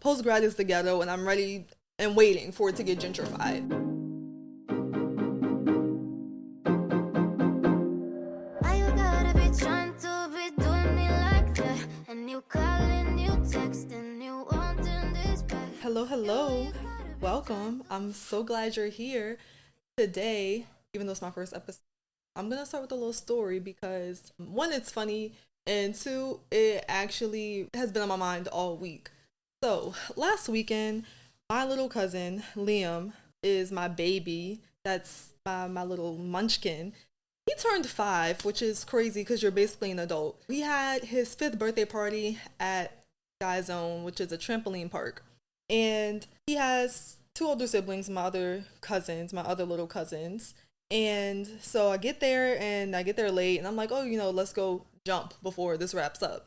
Post-grad is the ghetto, and I'm ready and waiting for it to get gentrified. Why you gotta be trying to be doing me like that? And you calling, you texting, you wanting this back. Hello. Welcome. I'm so glad you're here today, even though it's my first episode. I'm gonna start with a little story because one, it's funny, and two, it actually has been on my mind all week. So last weekend, my little cousin Liam is my baby. That's my little munchkin. He turned 5, which is crazy because you're basically an adult. We had his 5th birthday party at Sky Zone, which is a trampoline park. And he has 2 older siblings, my other cousins, my other little cousins. And so I get there and I get there late and I'm like, oh, let's go jump before this wraps up.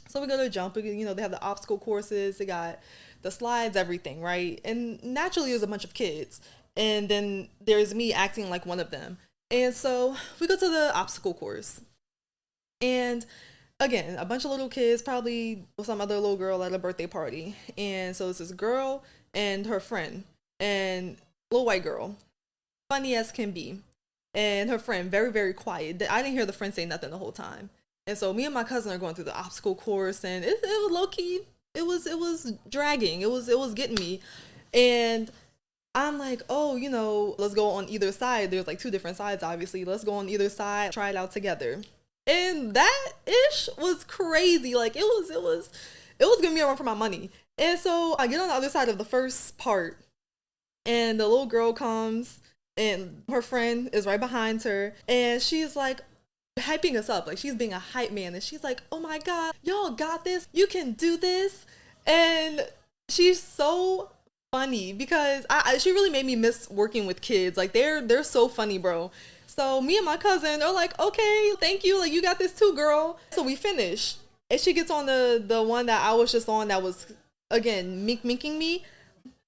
So we go to jump, they have the obstacle courses, they got the slides, everything, right? And naturally there's a bunch of kids. And then there's me acting like one of them. And so we go to the obstacle course. And again, a bunch of little kids, probably some other little girl at a birthday party. And so it's this girl and her friend and little white girl, funny as can be. And her friend, very, very quiet. I didn't hear the friend say nothing the whole time. And so me and my cousin are going through the obstacle course, and it was low key. It was dragging. It was getting me, and I'm like, oh, let's go on either side. There's like 2 different sides, obviously. Let's go on either side, try it out together. And that ish was crazy. Like it was giving me a run for my money. And so I get on the other side of the first part, and the little girl comes, and her friend is right behind her, and she's like hyping us up, like she's being a hype man, and she's like, oh my god, y'all got this, you can do this. And she's so funny because she really made me miss working with kids. Like they're so funny, bro. So me and my cousin are like, okay, thank you, like you got this too, girl. So we finish, and she gets on the one that I was just on, that was again minking me.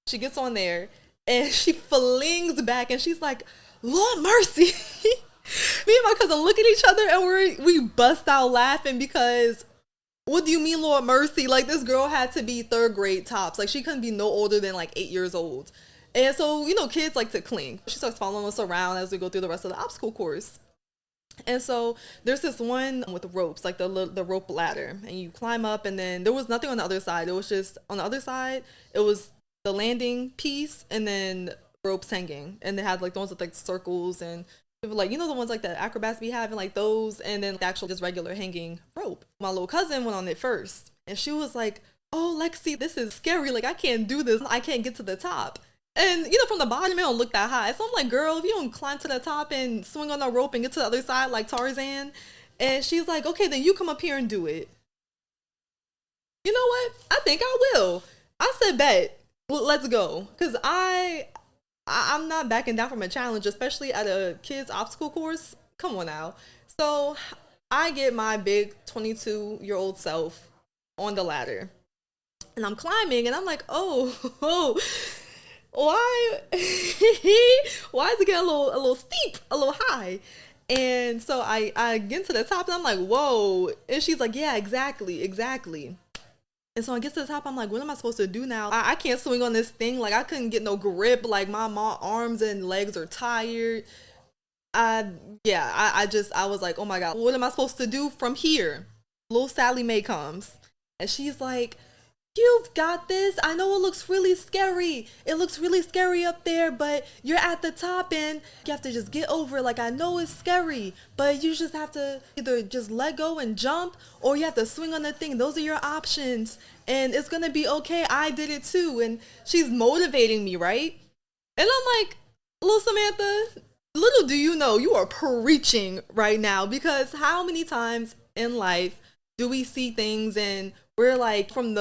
She gets on there and she flings back and she's like, Lord mercy. Me and my cousin look at each other and we bust out laughing because what do you mean, Lord mercy? Like this girl had to be 3rd grade tops. Like she couldn't be no older than like 8 years old. And so, kids like to cling. She starts following us around as we go through the rest of the obstacle course. And so there's this one with ropes, like the rope ladder, and you climb up, and then there was nothing on the other side. It was just on the other side, it was the landing piece and then ropes hanging. And they had like the ones with like circles and like, the ones like the acrobats be having, like those, and then the actual just regular hanging rope. My little cousin went on it first, and she was like, oh, Lexi, this is scary. Like, I can't do this. I can't get to the top. And, from the bottom, it don't look that high. So I'm like, girl, if you don't climb to the top and swing on the rope and get to the other side like Tarzan. And she's like, okay, then you come up here and do it. You know what? I think I will. I said, bet. Let's go. Because I'm not backing down from a challenge, especially at a kid's obstacle course. Come on now. So I get my big 22-year-old self on the ladder, and I'm climbing, and I'm like, oh, why is it getting a little steep, a little high? And so I get to the top, and I'm like, whoa. And she's like, yeah, exactly. And so I get to the top, I'm like, what am I supposed to do now? I can't swing on this thing. Like, I couldn't get no grip. Like, my arms and legs are tired. I was like, oh my God, what am I supposed to do from here? Little Sally Mae comes, and she's like, you've got this. I know it looks really scary. It looks really scary up there, but you're at the top and you have to just get over it. Like, I know it's scary, but you just have to either just let go and jump, or you have to swing on the thing. Those are your options, and it's gonna be okay. I did it too. And she's motivating me, right? And I'm like, little Samantha, little do you know, you are preaching right now, because how many times in life do we see things and we're like, from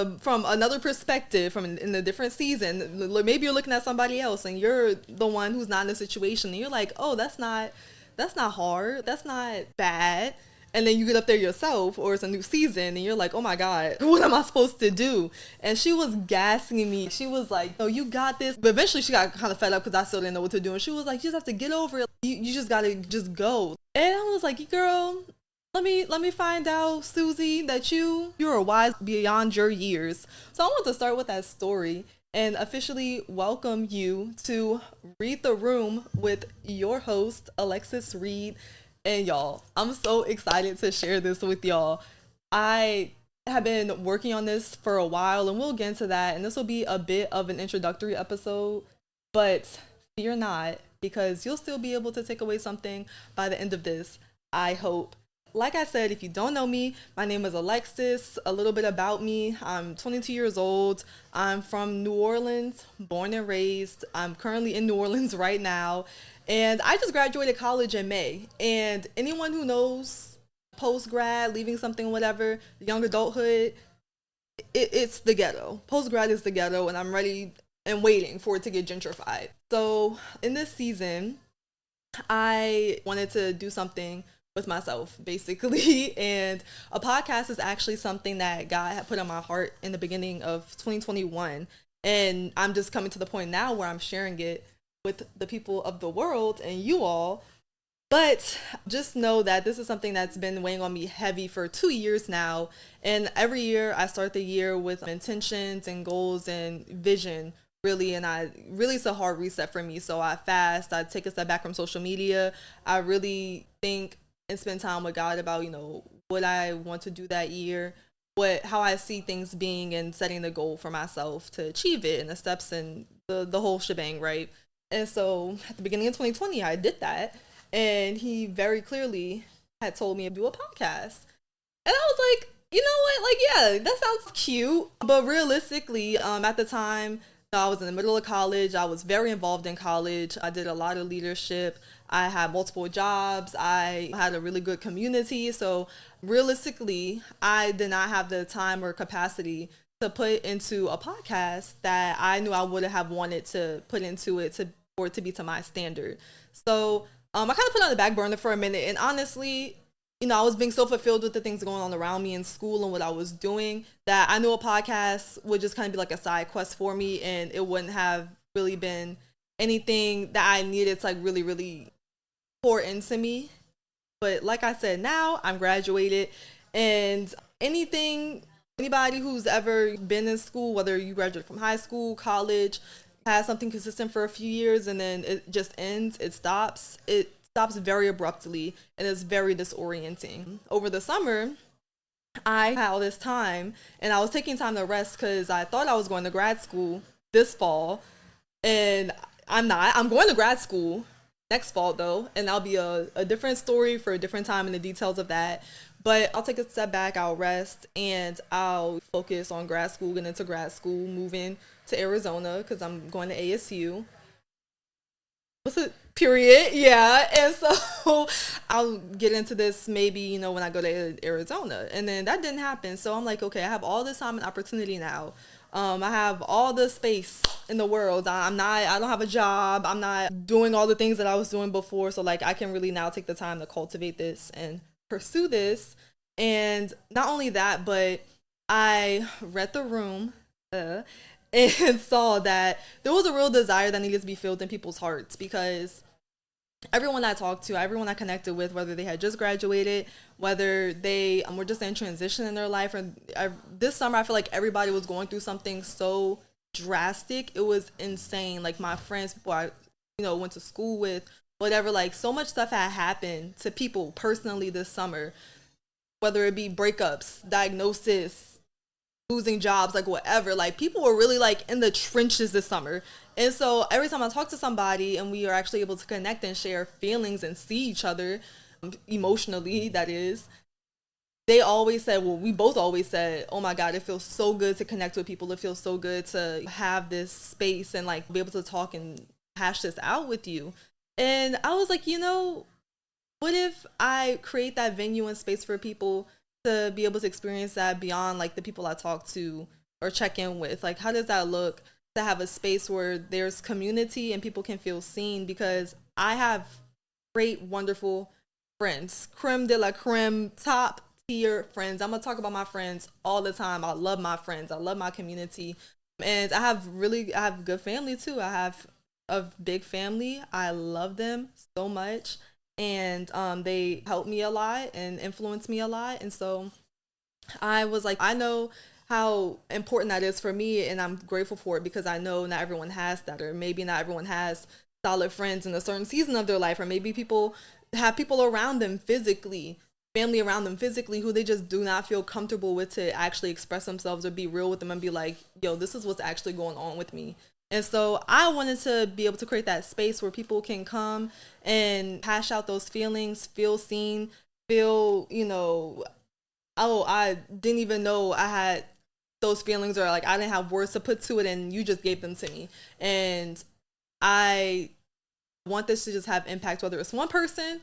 another perspective, from in a different season, maybe you're looking at somebody else and you're the one who's not in the situation, and you're like, oh, that's not hard, that's not bad. And then you get up there yourself, or it's a new season, and you're like, oh my God, what am I supposed to do? And she was gassing me. She was like, oh, you got this. But eventually she got kind of fed up because I still didn't know what to do. And she was like, you just have to get over it. You just got to just go. And I was like, girl, let me find out, Susie, that you're wise beyond your years. So I want to start with that story and officially welcome you to Read the Room with your host, Alexis Reed. And y'all, I'm so excited to share this with y'all. I have been working on this for a while and we'll get into that. And this will be a bit of an introductory episode, but fear not, because you'll still be able to take away something by the end of this, I hope. Like I said, if you don't know me, my name is Alexis. A little bit about me: I'm 22 years old. I'm from New Orleans, born and raised. I'm currently in New Orleans right now. And I just graduated college in May. And anyone who knows post grad, leaving something, whatever, young adulthood, it's the ghetto. Post grad is the ghetto, and I'm ready and waiting for it to get gentrified. So in this season, I wanted to do something with myself, basically. And a podcast is actually something that God had put on my heart in the beginning of 2021. And I'm just coming to the point now where I'm sharing it with the people of the world and you all. But just know that this is something that's been weighing on me heavy for 2 years now. And every year I start the year with intentions and goals and vision, really. And it's a hard reset for me. So I fast, I take a step back from social media. I really think and spend time with God about, what I want to do that year, how I see things being, and setting the goal for myself to achieve it, and the steps and the whole shebang, right? And so at the beginning of 2020, I did that. And he very clearly had told me to do a podcast. And I was like, you know what? Like, yeah, that sounds cute. But realistically, at the time, I was in the middle of college. I was very involved in college. I did a lot of leadership. I had multiple jobs. I had a really good community. So realistically, I did not have the time or capacity to put into a podcast that I knew I would have wanted to put into it for it to be to my standard. So I kind of put it on the back burner for a minute. And honestly, I was being so fulfilled with the things going on around me in school and what I was doing, that I knew a podcast would just kind of be like a side quest for me, and it wouldn't have really been anything that I needed to like really, really pour into me. But like I said, now I'm graduated, and anybody who's ever been in school, whether you graduate from high school, college, has something consistent for a few years and then it just ends, it stops very abruptly, and it's very disorienting. Over the summer, I had all this time and I was taking time to rest because I thought I was going to grad school this fall, and I'm not. I'm going to grad school next fall though, and that'll be a different story for a different time and the details of that. But I'll take a step back, I'll rest, and I'll focus on grad school, getting into grad school, moving to Arizona because I'm going to ASU. What's it? Period. Yeah. And so I'll get into this maybe, when I go to Arizona. And then that didn't happen. So I'm like, okay, I have all this time and opportunity now. I have all the space in the world. I don't have a job. I'm not doing all the things that I was doing before. So like I can really now take the time to cultivate this and pursue this. And not only that, but I read the room and saw that there was a real desire that needed to be filled in people's hearts, because everyone I talked to, everyone I connected with, whether they had just graduated, whether they were just in transition in their life, or this summer I feel like everybody was going through something so drastic. It was insane. Like my friends, people I went to school with, whatever, like so much stuff had happened to people personally this summer, whether it be breakups, diagnosis, losing jobs, like whatever. Like people were really like in the trenches this summer. And so every time I talk to somebody and we are actually able to connect and share feelings and see each other emotionally, that is, they always said, well, we both always said, oh my God, it feels so good to connect with people. It feels so good to have this space and like be able to talk and hash this out with you. And I was like, what if I create that venue and space for people to be able to experience that beyond like the people I talk to or check in with? Like, how does that look to have a space where there's community and people can feel seen? Because I have great, wonderful friends, creme de la creme, top tier friends. I'm gonna talk about my friends all the time. I love my friends. I love my community. And I have good family too. I have a big family. I love them so much. and they helped me a lot and influenced me a lot. And so I was like, I know how important that is for me, and I'm grateful for it because I know not everyone has that, or maybe not everyone has solid friends in a certain season of their life, or maybe people have people around them physically, family around them physically, who they just do not feel comfortable with to actually express themselves or be real with them and be like, yo, this is what's actually going on with me. And so I wanted to be able to create that space where people can come and hash out those feelings, feel seen, feel, oh, I didn't even know I had those feelings, or like I didn't have words to put to it, and you just gave them to me. And I want this to just have impact, whether it's one person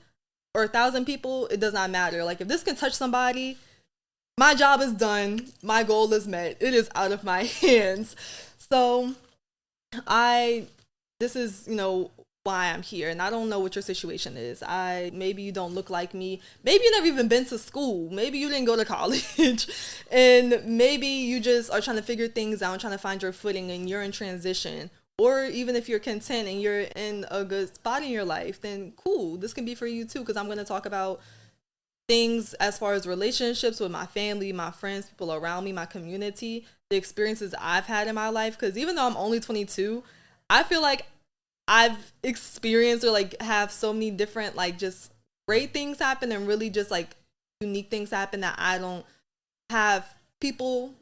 or 1,000 people, it does not matter. Like, if this can touch somebody, my job is done. My goal is met. It is out of my hands. So I this is, why I'm here. And I don't know what your situation is. Maybe you don't look like me. Maybe you never even been to school. Maybe you didn't go to college. And maybe you just are trying to figure things out and trying to find your footing, and you're in transition. Or even if you're content and you're in a good spot in your life, then cool. This can be for you too, because I'm going to talk about things as far as relationships with my family, my friends, people around me, my community, the experiences I've had in my life. Because even though I'm only 22, I feel like I've experienced or like have so many different like just great things happen, and really just like unique things happen that I don't have people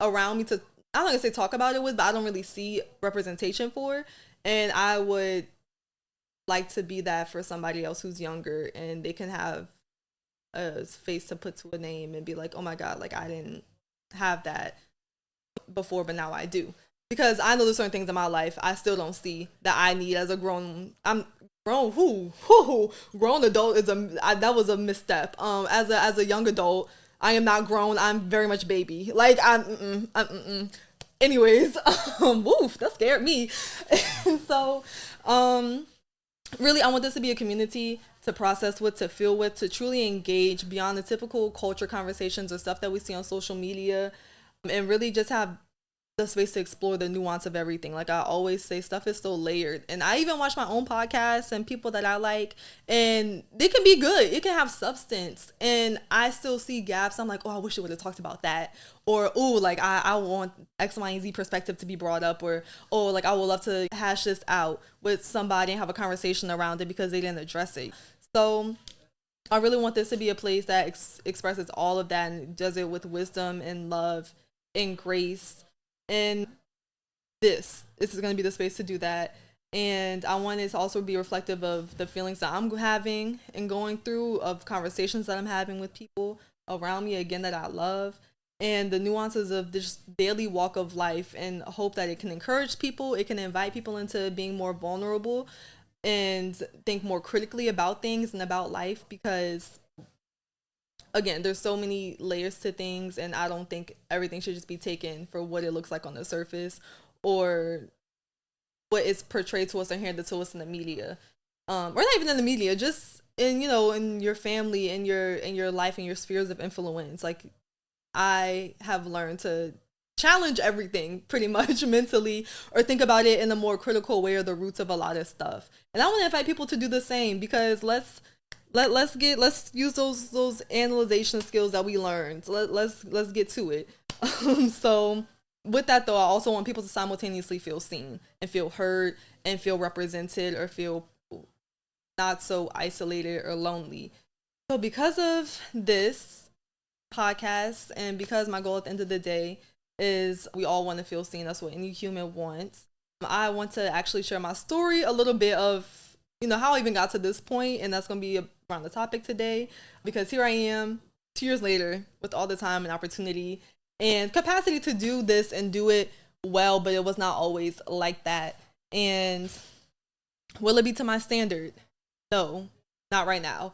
around me to, I'm not gonna say talk about it with, but I don't really see representation for. And I would like to be that for somebody else who's younger, and they can have a face to put to a name and be like, oh my God, like I didn't have that before, but now I do. Because I know there's certain things in my life I still don't see that I need as a grown adult is that was a misstep. As a young adult, I am not grown. I'm very much baby. Like anyways, woof, that scared me. And so, really, I want this to be a community to process with, to feel with, to truly engage beyond the typical culture conversations or stuff that we see on social media, and really just have the space to explore the nuance of everything. Like I always say, stuff is so layered. And I even watch my own podcasts and people that I like, and they can be good. It can have substance. And I still see gaps. I'm like, oh, I wish it would have talked about that. Or, oh, like I want X, Y, and Z perspective to be brought up. Or, oh, like I would love to hash this out with somebody and have a conversation around it because they didn't address it. So I really want this to be a place that expresses all of that and does it with wisdom and love and grace. And this is going to be the space to do that. And I want it to also be reflective of the feelings that I'm having and going through, of conversations that I'm having with people around me, again, that I love, and the nuances of this daily walk of life, and hope that it can encourage people. It can invite people into being more vulnerable and think more critically about things and about life, because again, there's so many layers to things, and I don't think everything should just be taken for what it looks like on the surface, or what is portrayed to us or handed to us in the media, or not even in the media, just in in your family, in your life, in your spheres of influence. Like I have learned to challenge everything pretty much mentally, or think about it in a more critical way, or the roots of a lot of stuff. And I want to invite people to do the same, because let's use those analyzation skills that we learned. Let's get to it. So with that though, I also want people to simultaneously feel seen and feel heard and feel represented, or feel not so isolated or lonely. So because of this podcast, and because my goal at the end of the day is we all want to feel seen, that's what any human wants, I want to actually share my story, a little bit of how I even got to this point, and that's going to be around the topic today, because here I am 2 years later with all the time and opportunity and capacity to do this and do it well, but it was not always like that. And will it be to my standard? No, not right now.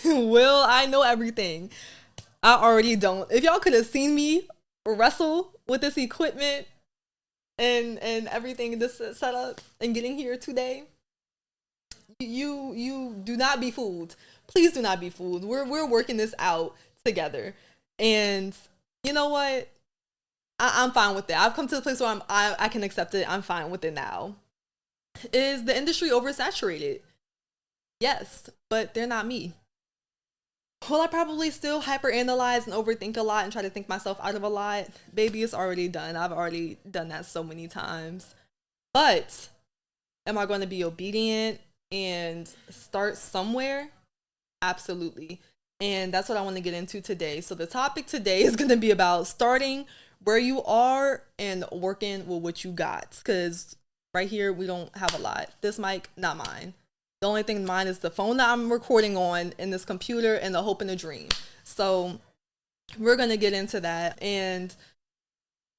Will I know everything? I already don't. If y'all could have seen me wrestle with this equipment and everything, this setup, and getting here today, you do not be fooled. Please do not be fooled. We're working this out together. And you know what? I'm fine with it. I've come to the place where I can accept it. I'm fine with it now. Is the industry oversaturated? Yes, but they're not me. Will I probably still hyperanalyze and overthink a lot and try to think myself out of a lot? Baby, it's already done. I've already done that so many times. But am I going to be obedient and start somewhere? Absolutely. And that's what I want to get into today. So the topic today is going to be about starting where you are and working with what you got. Because right here, we don't have a lot. This mic, not mine. The only thing mine is the phone that I'm recording on and this computer and the hope and the dream. So we're going to get into that. And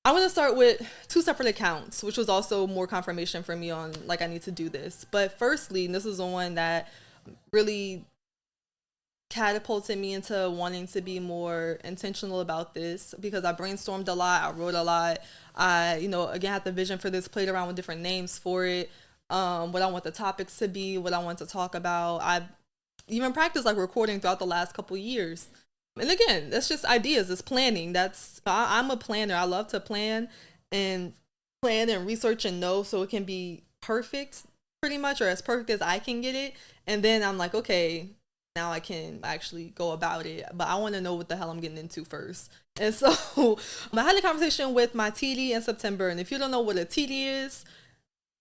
I'm going to start with 2 separate accounts, which was also more confirmation for me on like I need to do this. But firstly, and this is the one that really catapulted me into wanting to be more intentional about this, because I brainstormed a lot, I wrote a lot. I, again, had the vision for this, played around with different names for it, what I want the topics to be, what I want to talk about. I even practiced like recording throughout the last couple years. And again, that's just ideas, it's planning. I'm a planner. I love to and research and know so it can be perfect pretty much, or as perfect as I can get it. And then I'm like, okay, now I can actually go about it, but I want to know what the hell I'm getting into first. And so I had a conversation with my TD in September. And if you don't know what a TD is,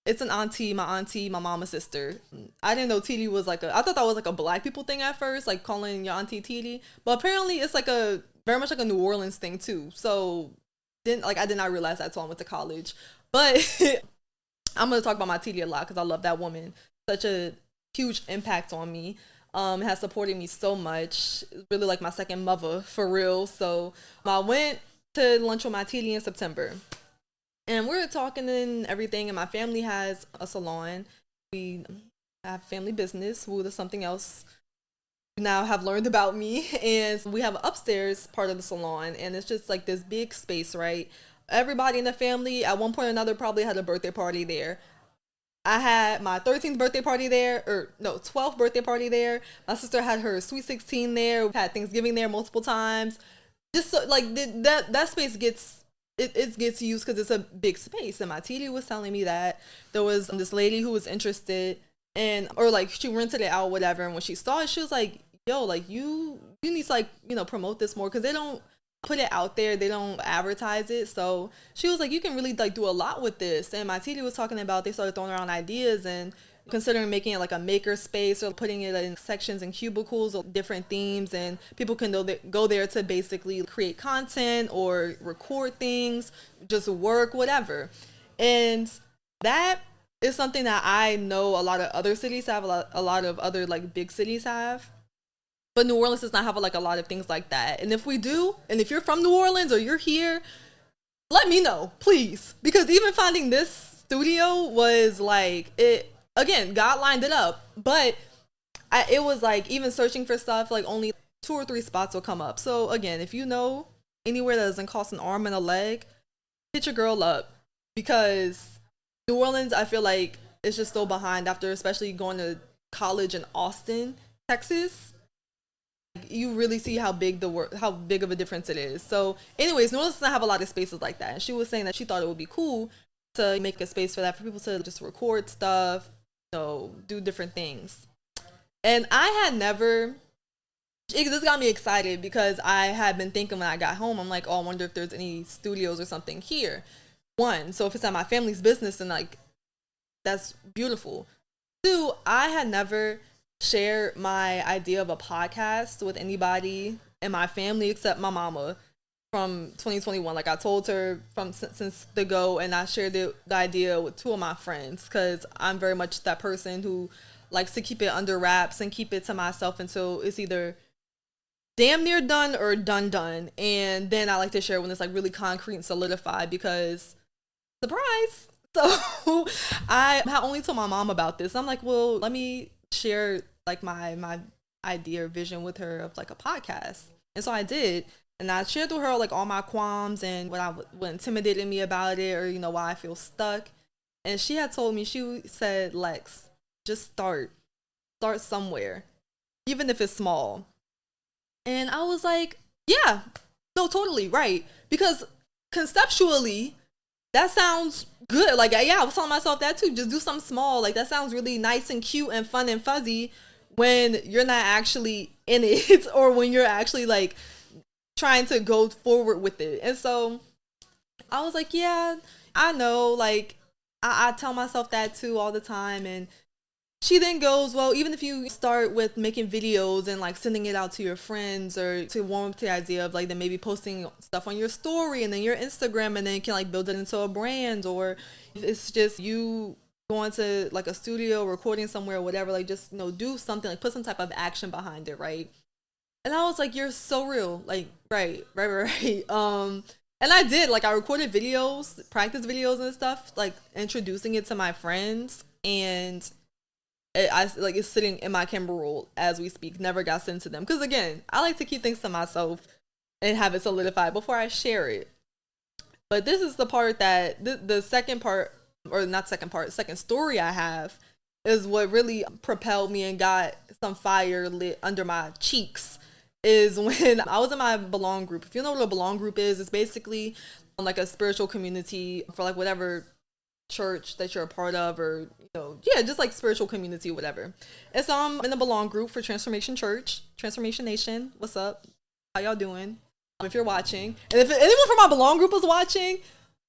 it's an auntie, my mama's sister. I didn't know TD was I thought that was like a black people thing at first, like calling your auntie TD. But apparently it's like very much like a New Orleans thing too. So I did not realize that until I went to college. But I'm going to talk about my TD a lot because I love that woman. Such a huge impact on me. Has supported me so much. Really like my second mother for real. So I went to lunch with my TD in September, and we were talking and everything. And my family has a salon. We have family business. Woo, there's something else you now have learned about me. And we have an upstairs part of the salon, and it's just like this big space, right? Everybody in the family at one point or another probably had a birthday party there. I had my 13th birthday party there, 12th birthday party there. My sister had her sweet 16 there. We had Thanksgiving there multiple times. Just so, like that space gets used because it's a big space. And my TD was telling me that there was this lady who was interested or like she rented it out, whatever. And when she saw it, she was like, "Yo, like you need to promote this more, because they don't put it out there, they don't advertise it." So she was like, you can really do a lot with this. And my TD was talking about, they started throwing around ideas and considering making it like a maker space, or putting it in sections and cubicles or different themes, and people can go there to basically create content or record things, just work, whatever. And that is something that I know a lot of other cities have, a lot of other like big cities have. But New Orleans does not have a lot of things like that. And if we do, and if you're from New Orleans or you're here, let me know, please. Because even finding this studio was again, God lined it up. But it was even searching for stuff, only 2 or 3 spots will come up. So again, if you know anywhere that doesn't cost an arm and a leg, hit your girl up. Because New Orleans, I feel like it's just so behind after especially going to college in Austin, Texas. You really see how big of a difference it is. So anyways, New Orleans does not have a lot of spaces like that. And she was saying that she thought it would be cool to make a space for that, for people to just record stuff, do different things. And I had never, this got me excited because I had been thinking when I got home, I'm like, oh, I wonder if there's any studios or something here. 1, so if it's at my family's business, and that's beautiful. 2, I had never share my idea of a podcast with anybody in my family except my mama from 2021. I told her since the go, and I shared the idea with 2 of my friends, because I'm very much that person who likes to keep it under wraps and keep it to myself until it's either damn near done or done. And then I like to share when it's really concrete and solidified, because surprise. So I had only told my mom about this. I'm like, well, let me share my idea or vision with her of a podcast. And so I did, and I shared with her all my qualms and what intimidated me about it, or why I feel stuck. And she had told me, she said, Lex, just start somewhere, even if it's small. And I was like, yeah, no, totally right, because conceptually that sounds good. I was telling myself that too, just do something small. That sounds really nice and cute and fun and fuzzy. when you're not actually in it or when you're actually like trying to go forward with it. And so I was like, yeah, I know. Like, I tell myself that too all the time. And she then goes, well, even if you start with making videos and like sending it out to your friends or to warm up to the idea of like then maybe posting stuff on your story and then your Instagram and then you can like build it into a brand, or if it's just you going to like a studio, recording somewhere or whatever, like just, do something, like put some type of action behind it, right? And I was like, you're so real. Like, right. And I did, like, I recorded videos, practice videos and stuff, like introducing it to my friends, and it's sitting in my camera roll as we speak. Never got sent to them because again, I like to keep things to myself and have it solidified before I share it. But this is the part that the second part, or not second part, second story I have is what really propelled me and got some fire lit under my cheeks. Is when I was in my Belong group. If you know what a Belong group is, it's basically like a spiritual community for like whatever church that you're a part of, or just like spiritual community, whatever. And so I'm in the Belong group for Transformation Church, Transformation Nation. What's up? How y'all doing? If you're watching, and if anyone from my Belong group is watching,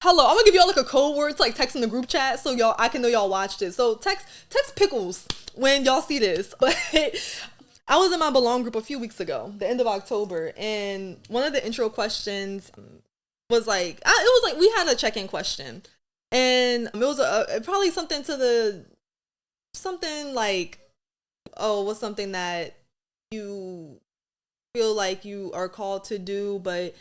hello. I'm gonna give y'all like a code word to like text in the group chat so I can know y'all watched it. So text pickles when y'all see this. But I was in my Belong group a few weeks ago, the end of October, and one of the intro questions was like, we had a check-in question. And it was probably something like, oh, what's something that you feel like you are called to do, but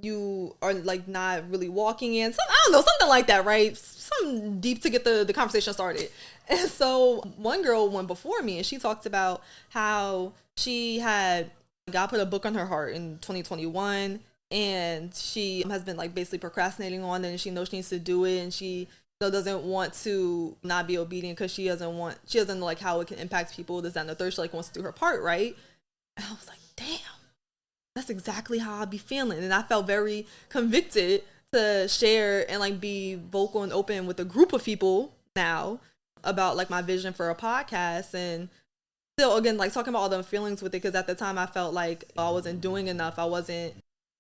you are like not really walking in. I don't know, something like that, right? Something deep to get the conversation started. And so one girl went before me and she talked about how she had, God put a book on her heart in 2021. And she has been like basically procrastinating on it, and she knows she needs to do it, and she still doesn't want to not be obedient because she doesn't know like how it can impact people, this, that, and the third. She like wants to do her part, right? And I was like, damn, that's exactly how I be feeling. And I felt very convicted to share and like be vocal and open with a group of people now about like my vision for a podcast. And still, again, like talking about all the feelings with it, because at the time I felt like I wasn't doing enough. I wasn't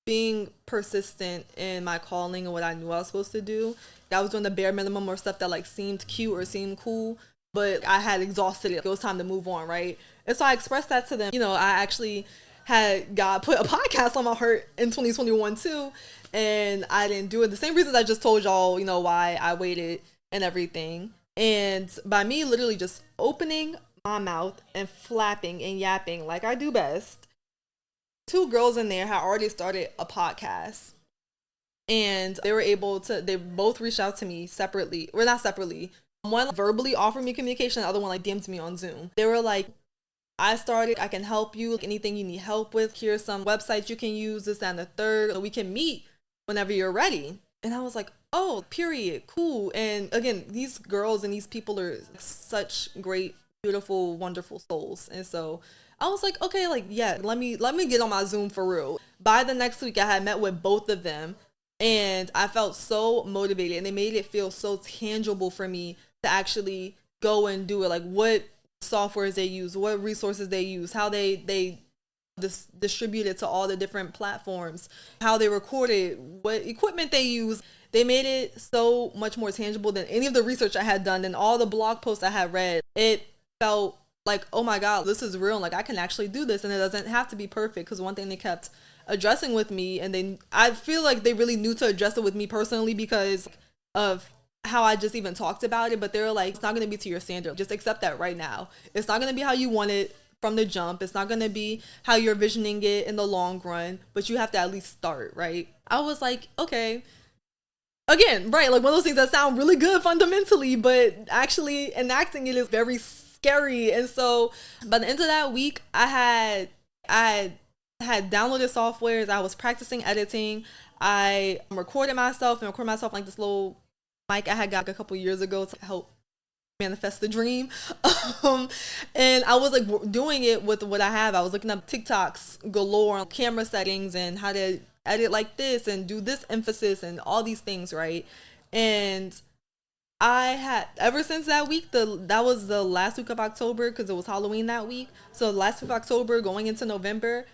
being persistent in my calling and what I knew I was supposed to do. I was doing the bare minimum or stuff that like seemed cute or seemed cool, but I had exhausted it. It was time to move on, right? And so I expressed that to them. I actually had God put a podcast on my heart in 2021 too, and I didn't do it. The same reasons I just told y'all, why I waited and everything. And by me literally just opening my mouth and flapping and yapping like I do best, 2 girls in there had already started a podcast, and they both reached out to me separately, or not separately. One verbally offered me communication, the other one like DM'd me on Zoom. They were like, I can help you, like, anything you need help with, here's some websites you can use, this, that, and the third, we can meet whenever you're ready. And I was like, oh, period, cool. And again, these girls and these people are such great, beautiful, wonderful souls. And so I was like, okay, like, yeah, let me get on my Zoom for real. By the next week, I had met with both of them, and I felt so motivated, and they made it feel so tangible for me to actually go and do it. Like what softwares they use, what resources they use, how they distribute it to all the different platforms, how they record it, what equipment they use. They made it so much more tangible than any of the research I had done and all the blog posts I had read. It felt like, oh my God, this is real. Like I can actually do this, and it doesn't have to be perfect. Because one thing they kept addressing with me, and I feel like they really knew to address it with me personally because of how I just even talked about it. But they were like, it's not going to be to your standard. Just accept that right now. It's not going to be how you want it from the jump. It's not going to be how you're visioning it in the long run, but you have to at least start, right? I was like, okay. Again, right, like one of those things that sound really good fundamentally, but actually enacting it is very scary. And so by the end of that week, I had downloaded softwares. I was practicing editing. I recorded myself like this little mic I had got a couple years ago to help manifest the dream. And I was like doing it with what I have. I was looking up TikToks galore on camera settings and how to edit like this and do this emphasis and all these things, right? And I had ever since that week, that was the last week of October because it was Halloween that week. So last week of October going into November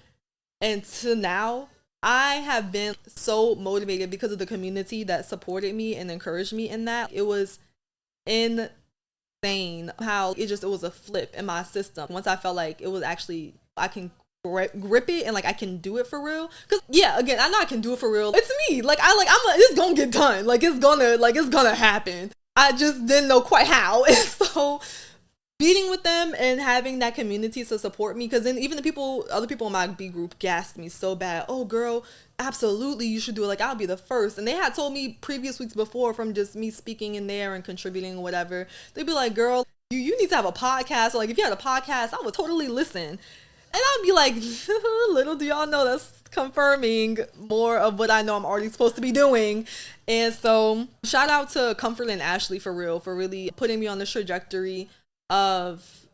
and to now, I have been so motivated because of the community that supported me and encouraged me in that. It was insane how it was a flip in my system once I felt like it was actually I can grip it and like I can do it for real. Because yeah, again, I know I can do it for real. It's me. It's gonna get done. It's gonna happen. I just didn't know quite how. And so beating with them and having that community to support me, because then even other people in my B group gassed me so bad. Oh girl, absolutely you should do it, like I'll be the first. And they had told me previous weeks before from just me speaking in there and contributing or whatever, they'd be like, girl, you need to have a podcast, or like if you had a podcast I would totally listen. And I'd be like, little do y'all know that's confirming more of what I know I'm already supposed to be doing. And so shout out to Comfort and Ashley for real, for really putting me on this trajectory of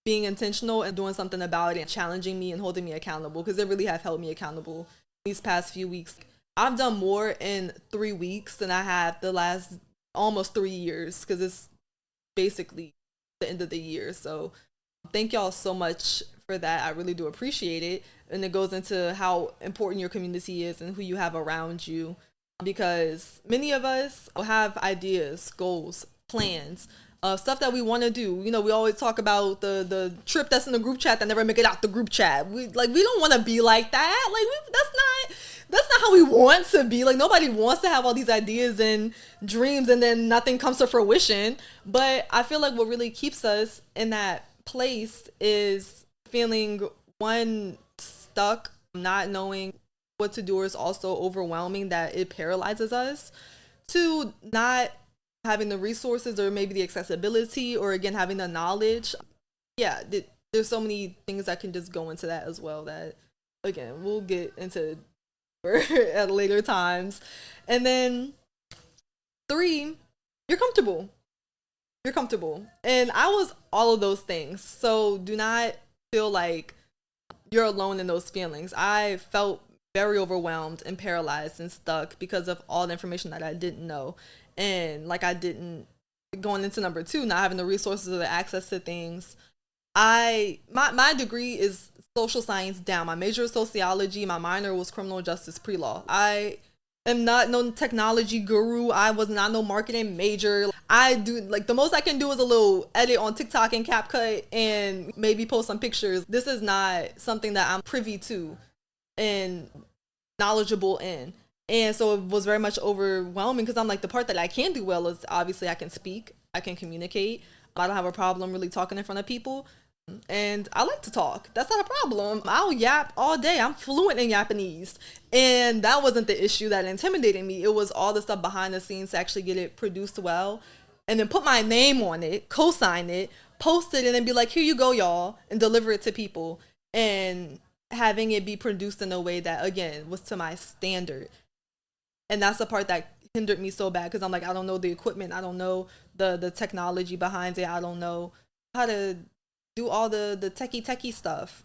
being intentional and doing something about it and challenging me and holding me accountable, because they really have held me accountable these past few weeks. I've done more in 3 weeks than I have the last almost 3 years, because it's basically the end of the year. So thank y'all so much for that. I really do appreciate it. And it goes into how important your community is and who you have around you, because many of us have ideas, goals, plans, stuff that we want to do. You know, we always talk about the trip that's in the group chat that never make it out the group chat. We don't want to be like that. That's not how we want to be. Like, nobody wants to have all these ideas and dreams and then nothing comes to fruition. But I feel like what really keeps us in that place is feeling, one, stuck, not knowing what to do, or is also overwhelming that it paralyzes us. Two, not having the resources or maybe the accessibility, or again having the knowledge. Yeah, there's so many things that can just go into that as well, that again we'll get into at later times. And then 3, you're comfortable. And I was all of those things, so do not feel like you're alone in those feelings. I felt very overwhelmed and paralyzed and stuck because of all the information that I didn't know. And like I didn't, going into number 2, not having the resources or the access to things. My degree is social science down. My major is sociology. My minor was criminal justice pre-law. I am not no technology guru. I was not no marketing major. I do, like, the most I can do is a little edit on TikTok and CapCut and maybe post some pictures. This is not something that I'm privy to and knowledgeable in. And so it was very much overwhelming, because I'm like, the part that I can do well is obviously I can speak, I can communicate. I don't have a problem really talking in front of people. And I like to talk. That's not a problem. I'll yap all day. I'm fluent in Japanese. And that wasn't the issue that intimidated me. It was all the stuff behind the scenes to actually get it produced well. And then put my name on it, co-sign it, post it, and then be like, here you go, y'all, and deliver it to people. And having it be produced in a way that, again, was to my standard. And that's the part that hindered me so bad, because I'm like, I don't know the equipment. I don't know the technology behind it. I don't know how to do all the techie stuff.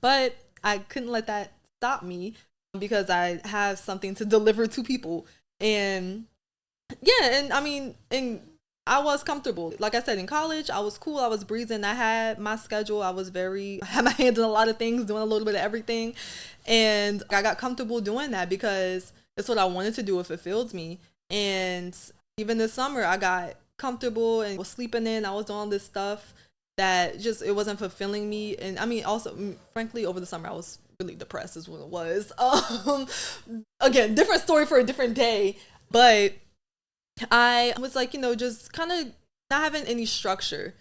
But I couldn't let that stop me, because I have something to deliver to people. And yeah, and I mean, and I was comfortable. Like I said, in college, I was cool. I was breezing. I had my schedule. I had my hands in a lot of things, doing a little bit of everything. And I got comfortable doing that because it's what I wanted to do. It fulfilled me. And even this summer, I got comfortable and was sleeping in. I was doing all this stuff that just, it wasn't fulfilling me. And I mean, also, frankly, over the summer, I was really depressed is what it was. Again, different story for a different day. But I was like, just kind of not having any structure.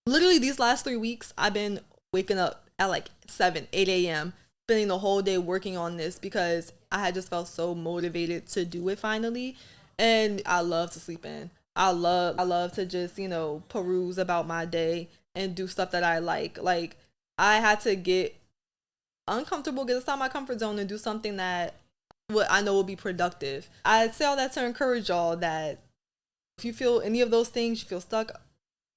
Literally these last 3 weeks, I've been waking up at like 7, 8 a.m., spending the whole day working on this because I had just felt so motivated to do it finally. And I love to sleep in. I love to just, peruse about my day and do stuff that I like. Like, I had to get uncomfortable, get outside my comfort zone, and do something that what I know will be productive. I say all that to encourage y'all that if you feel any of those things, you feel stuck,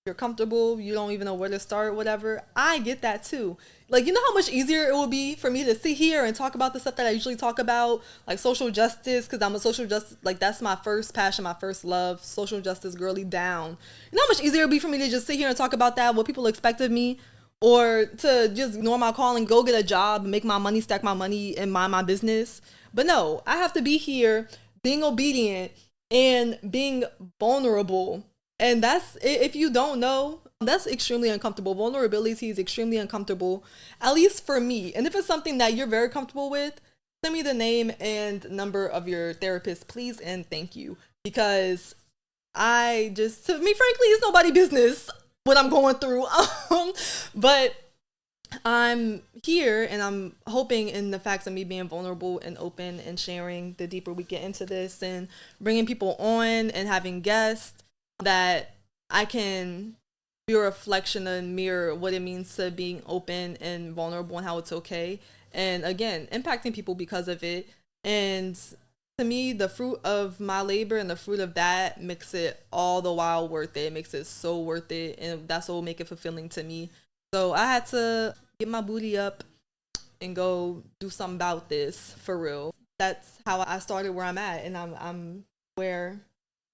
you're comfortable, you don't even know where to start, whatever. I get that too. Like, you know how much easier it would be for me to sit here and talk about the stuff that I usually talk about, like social justice, because I'm a social justice, like that's my first passion, my first love, social justice girly down. You know how much easier it would be for me to just sit here and talk about that, what people expect of me, or to just ignore my call and go get a job, make my money, stack my money, and mind my business. But no, I have to be here being obedient and being vulnerable. And that's, if you don't know, that's extremely uncomfortable. Vulnerability is extremely uncomfortable, at least for me. And if it's something that you're very comfortable with, send me the name and number of your therapist, please and thank you. Because I just, to me, frankly, it's nobody's business what I'm going through. But I'm here and I'm hoping in the facts of me being vulnerable and open and sharing, the deeper we get into this and bringing people on and having guests, that I can be a reflection and mirror what it means to being open and vulnerable and how it's okay. And again, impacting people because of it. And to me, the fruit of my labor and the fruit of that makes it all the while worth it. It makes it so worth it. And that's what will make it fulfilling to me. So I had to get my booty up and go do something about this for real. That's how I started where I'm at, and I'm where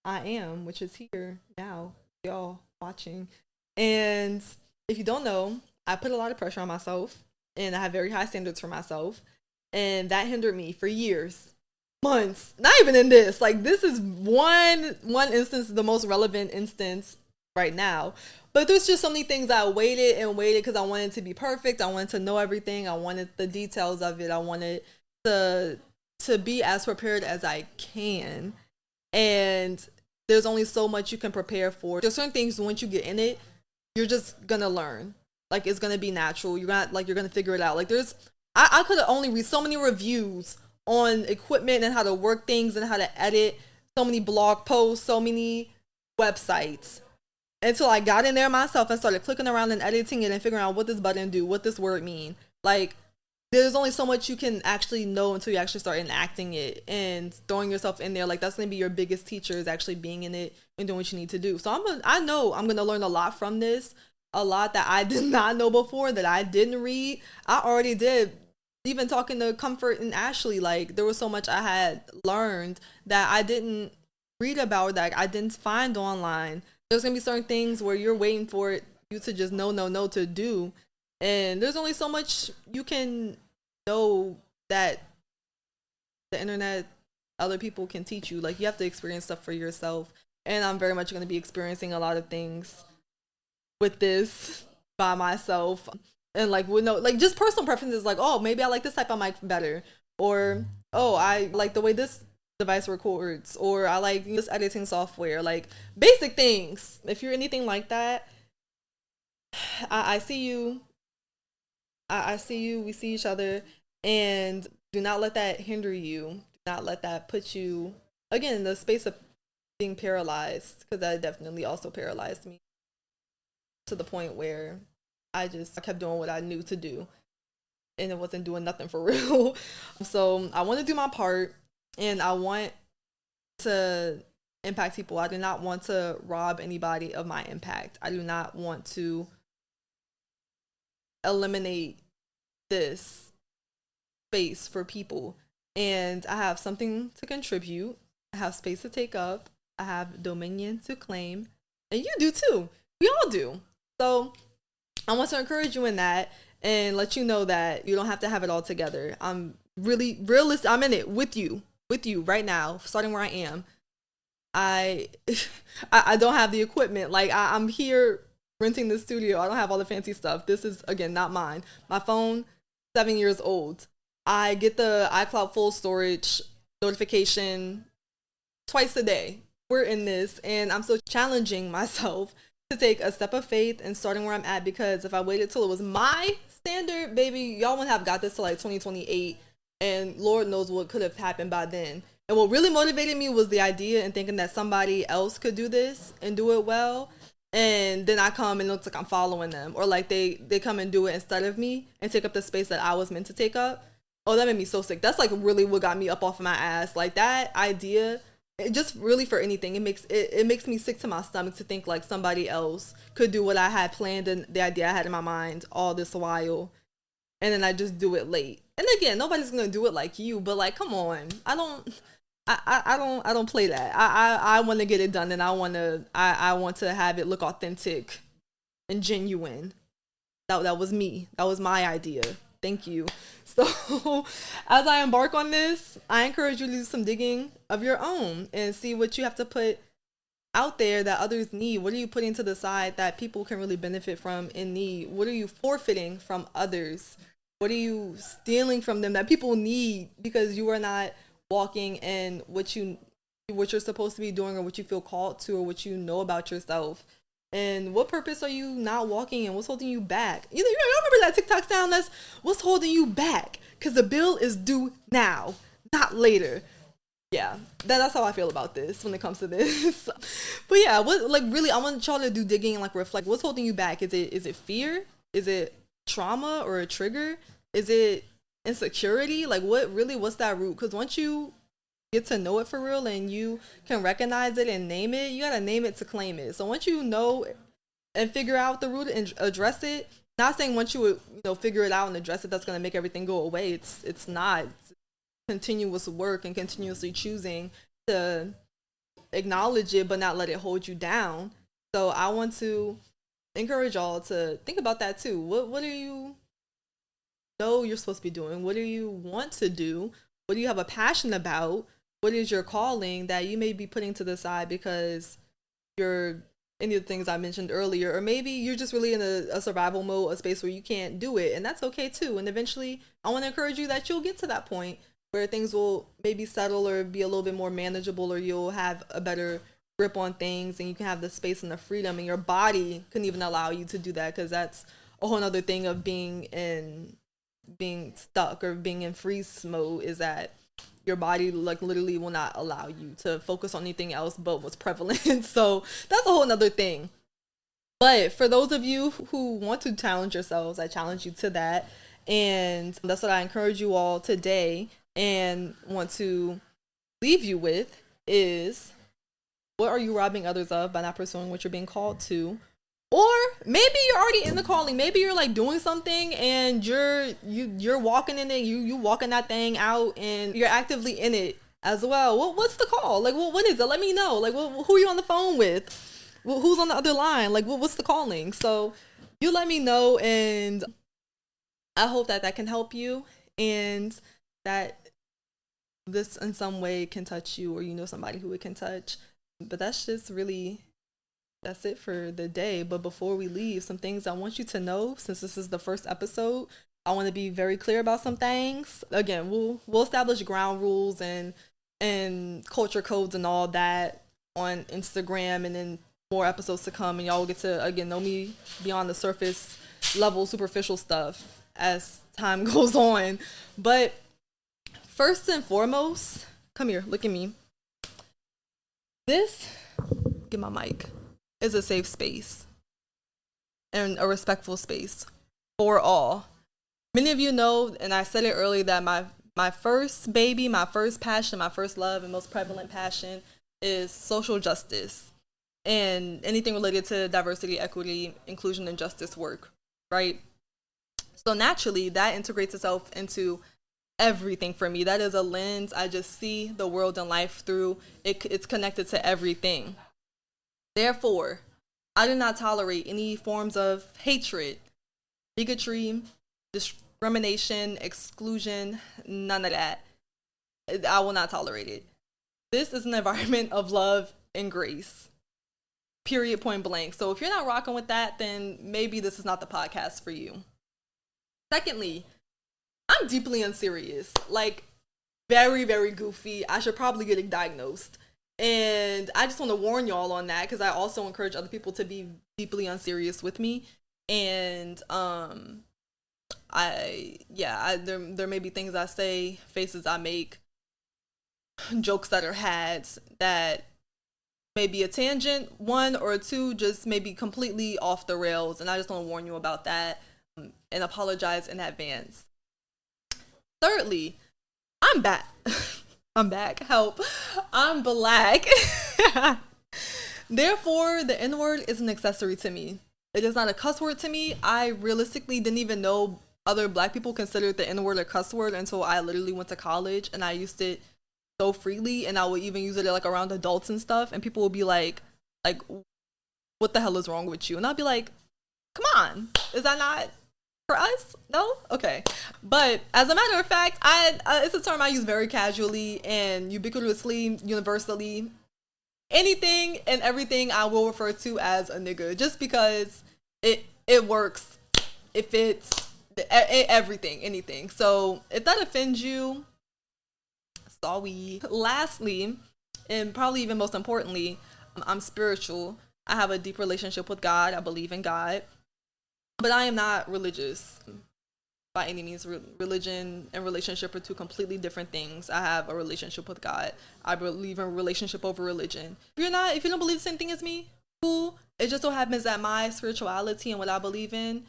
I am, which is here now, y'all watching. And if you don't know, I put a lot of pressure on myself, and I have very high standards for myself, and that hindered me for years, months. Not even in this. Like, this is one instance, the most relevant instance right now. But there's just so many things I waited and waited because I wanted to be perfect. I wanted to know everything. I wanted the details of it. I wanted to be as prepared as I can. And there's only so much you can prepare for. There's certain things, once you get in it, you're just gonna learn. Like, it's gonna be natural. You're gonna figure it out. Like, I could have only read so many reviews on equipment and how to work things and how to edit, so many blog posts, so many websites, until I got in there myself and started clicking around and editing it and figuring out what this button do, what this word mean. Like, there's only so much you can actually know until you actually start enacting it and throwing yourself in there. Like, that's going to be your biggest teacher, is actually being in it and doing what you need to do. So I know I'm going to learn a lot from this, a lot that I did not know before, that I didn't read. I already did. Even talking to Comfort and Ashley, like, there was so much I had learned that I didn't read about, that I didn't find online. There's going to be certain things where you're waiting for you to just know to do. And there's only so much you can know that the internet, other people can teach you. Like, you have to experience stuff for yourself. And I'm very much going to be experiencing a lot of things with this by myself. And like, with no, like, just personal preferences. Like, oh, maybe I like this type of mic better. Or, oh, I like the way this device records, or I like this editing software. Like, basic things. If you're anything like that, I see you. I see you. We see each other. And do not let that hinder you. Do not let that put you, again, in the space of being paralyzed, because that definitely also paralyzed me to the point where I kept doing what I knew to do, and it wasn't doing nothing for real. So I want to do my part, and I want to impact people. I do not want to rob anybody of my impact. I do not want to eliminate this space for people. And I have something to contribute. I have space to take up. I have dominion to claim. And you do too. We all do. So I want to encourage you in that and let you know that you don't have to have it all together. I'm really realistic. I'm in it with you right now, starting where I am. I don't have the equipment. Like, I'm here renting the studio. I don't have all the fancy stuff. This is, again, not mine. My phone, 7 years old. I get the iCloud full storage notification twice a day. We're in this, and I'm still challenging myself to take a step of faith and starting where I'm at, because if I waited till it was my standard, baby, y'all wouldn't have got this to like 2028, and Lord knows what could have happened by then. And what really motivated me was the idea and thinking that somebody else could do this and do it well. And then I come and it looks like I'm following them, or like they come and do it instead of me and take up the space that I was meant to take up. Oh, that made me so sick. That's like really what got me up off of my ass. Like, that idea just really for anything, it makes me sick to my stomach to think like somebody else could do what I had planned and the idea I had in my mind all this while, and then I just do it late. And again, nobody's gonna do it like you, but like, come on, I don't play that. I want to get it done, and I want to have it look authentic and genuine. That was me. That was my idea. Thank you. So, as I embark on this, I encourage you to do some digging of your own and see what you have to put out there that others need. What are you putting to the side that people can really benefit from and need? What are you forfeiting from others? What are you stealing from them that people need because you are not walking in what you're supposed to be doing, or what you feel called to, or what you know about yourself? And what purpose are you not walking in? What's holding you back? You remember that TikTok sound? That's what's holding you back, because the bill is due now, not later. Yeah, that's how I feel about this when it comes to this. But yeah, what, like, really, I want y'all to do digging and like reflect. What's holding you back? Is it fear? Is it trauma or a trigger? Is it insecurity? Like, what's that root? Because once you get to know it for real and you can recognize it and name it, you gotta name it to claim it. So once you know and figure out the root and address it, not saying once you figure it out and address it, that's gonna make everything go away. It's not. It's continuous work and continuously choosing to acknowledge it but not let it hold you down. So I want to encourage y'all to think about that too. What do you know you're supposed to be doing? What do you want to do? What do you have a passion about? What is your calling that you may be putting to the side because you're any of the things I mentioned earlier, or maybe you're just really in a survival mode, a space where you can't do it, and that's okay too. And eventually, I want to encourage you that you'll get to that point where things will maybe settle or be a little bit more manageable, or you'll have a better grip on things, and you can have the space and the freedom, and your body can even allow you to do that, because that's a whole other thing of being stuck or being in freeze mode, is that your body like literally will not allow you to focus on anything else but what's prevalent. So that's a whole nother thing. But for those of you who want to challenge yourselves, I challenge you to that. And that's what I encourage you all today and want to leave you with is, what are you robbing others of by not pursuing what you're being called to? Or maybe you're already in the calling. Maybe you're like doing something and you're walking in it. You walking that thing out and you're actively in it as well. What's the call? Like, what is it? Let me know. Like, who are you on the phone with? Who's on the other line? Like, what's the calling? So you let me know, and I hope that can help you, and that this in some way can touch you, or somebody who it can touch. But that's it for the day. But before we leave, some things I want you to know, since this is the first episode, I want to be very clear about some things. Again, we'll establish ground rules and culture codes and all that on Instagram, and then more episodes to come, and y'all will get to again know me beyond the surface level superficial stuff as time goes on. But first and foremost, come here, look at me. Get my mic. Is a safe space and a respectful space for all. Many of you know, and I said it earlier, that my first baby, my first passion, my first love and most prevalent passion is social justice and anything related to diversity, equity, inclusion, and justice work, right? So naturally, that integrates itself into everything for me. That is a lens I just see the world and life through. It's connected to everything. Therefore, I do not tolerate any forms of hatred, bigotry, discrimination, exclusion, none of that. I will not tolerate it. This is an environment of love and grace. Period, point blank. So if you're not rocking with that, then maybe this is not the podcast for you. Secondly, I'm deeply unserious. Like, very, very goofy. I should probably get diagnosed. And I just want to warn y'all on that, because I also encourage other people to be deeply unserious with me. And there may be things I say, faces I make, jokes that are had that may be a tangent, one, or two, just maybe completely off the rails. And I just want to warn you about that and apologize in advance. Thirdly, I'm back. I'm back. Help. I'm black. Therefore, the N word is an accessory to me. It is not a cuss word to me. I realistically didn't even know other black people considered the N word a cuss word until I literally went to college and I used it so freely, and I would even use it like around adults and stuff, and people would be like, what the hell is wrong with you? And I'd be like, come on, is that not for us? No? Okay. But as a matter of fact, it's a term I use very casually and ubiquitously, universally. Anything and everything I will refer to as a nigga, just because it works. It fits. Everything, anything. So if that offends you, sorry. Lastly, and probably even most importantly, I'm spiritual. I have a deep relationship with God. I believe in God. But I am not religious by any means. Religion and relationship are two completely different things. I have a relationship with God. I believe in relationship over religion. If you don't believe the same thing as me, cool. It just so happens that my spirituality and what I believe in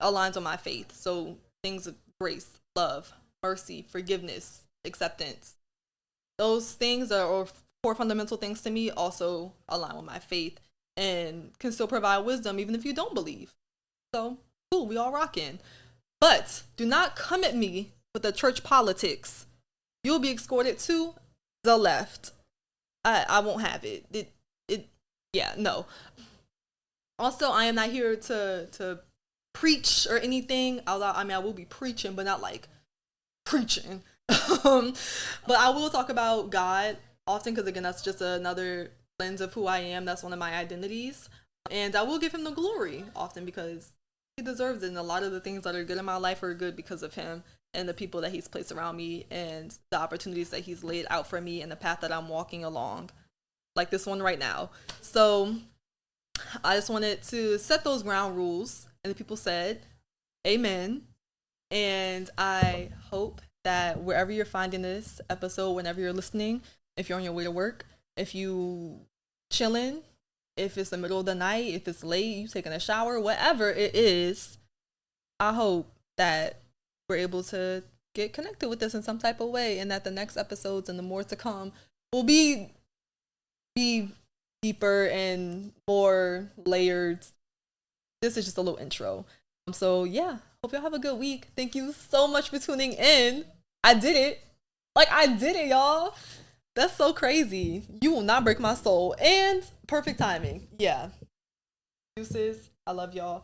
aligns with my faith. So things of grace, love, mercy, forgiveness, acceptance. Those things are core fundamental things to me, also align with my faith and can still provide wisdom even if you don't believe. So, cool, we all rockin'. But do not come at me with the church politics. You'll be escorted to the left. I won't have it. Yeah, no. Also, I am not here to preach or anything. I will be preaching, but not like preaching. But I will talk about God often because, again, that's just another lens of who I am. That's one of my identities. And I will give him the glory often because he deserves it. And a lot of the things that are good in my life are good because of him and the people that he's placed around me and the opportunities that he's laid out for me and the path that I'm walking along, like this one right now. So I just wanted to set those ground rules, and the people said amen. And I hope that wherever you're finding this episode, whenever you're listening, if you're on your way to work, if you chilling, if it's the middle of the night, if it's late, you taking a shower, whatever it is, I hope that we're able to get connected with this in some type of way, and that the next episodes and the more to come will be deeper and more layered. This is just a little intro. So yeah, hope y'all have a good week. Thank you so much for tuning in. I did it. I did it, y'all. That's so crazy. You will not break my soul. And perfect timing. Yeah. Deuces. I love y'all.